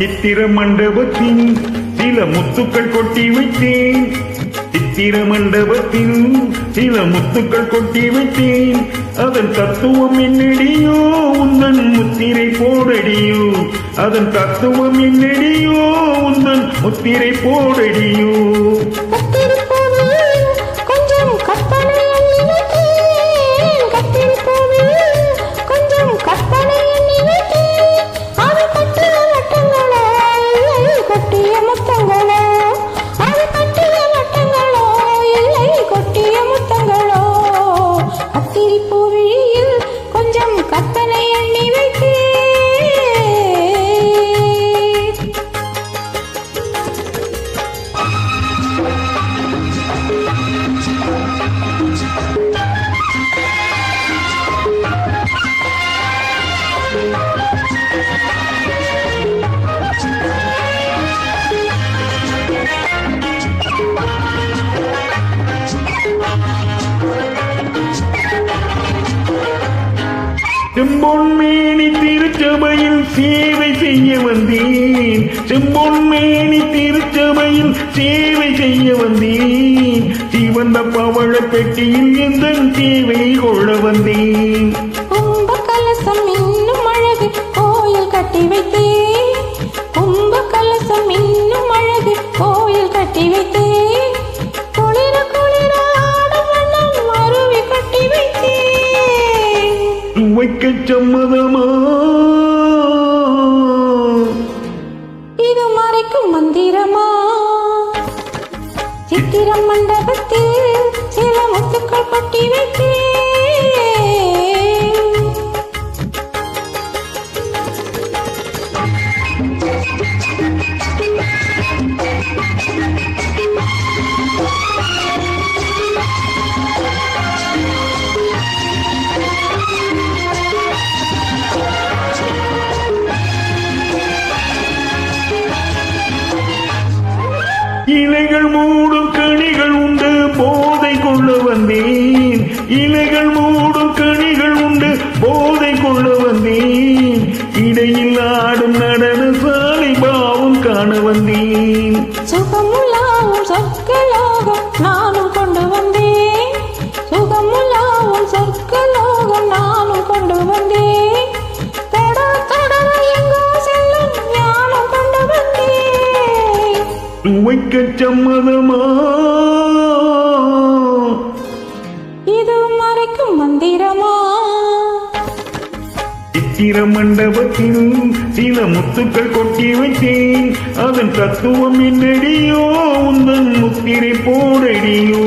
சித்திர மண்டபத்தில் சில முத்துக்கள் கொட்டி வைத்தேன். சித்திர மண்டபத்தில் சில முத்துக்கள் கொட்டி வைத்தேன். அதன் தத்துவம் என்னடியோ உந்தன் முத்திரை போடடியோ. அதன் தத்துவம் என்னடியோ உந்தன் முத்திரை போடடியோ. செம்பொன்மேனி திருச்சபையில் சேவை செய்ய வந்தேன். செம்பொன்மேனி திருச்சபையில் சேவை செய்ய வந்தேன். சிவந்த பவழ பெட்டியில் எந்த சேவை கொள்ள வந்தேன். கும்ப கலசம் இன்னும் அழகு கோயில் கட்டி வைத்தேன். கும்ப கலசம் இன்னும் அழகு கோயில் கட்டி வைத்தேன். குளிர குளிர ஆடும் வண்ணம் அருவி கட்டி வைத்தேன். வைக்க சம்மதமா இது மறைக்கும் மந்திரமா? சித்திர மண்டபத்தில் சில முத்துக்கள் கொட்டி வைத்தேன். இலைகள் மூடும் கனிகள் உண்டு போதை கொள்ள வந்தேன். இலைகள் மூடும் கனிகள் உண்டு போதை கொள்ள வந்தேன். இடையில் ஆடும் நடன சாலை பாவம் காண வந்தேன். சுகமுலாவும் சொர்க்கலோகம் நானும் கொண்டு வந்தேன். சுகமுலாவும் சொர்க்கலோகம் நானும் கொண்டு வந்தேன். தொடர தொடர எங்கோ செல்லும் ஞானம் கொண்டு வந்தேன். வைக்க சம்மதமா இது மறைக்கும் மந்திரமா? சித்திர மண்டபத்தில் சில முத்துக்கள் கொட்டி வைத்தேன். அதன் தத்துவம் என்னடியோ உந்தன் முத்திரை போடடியோ.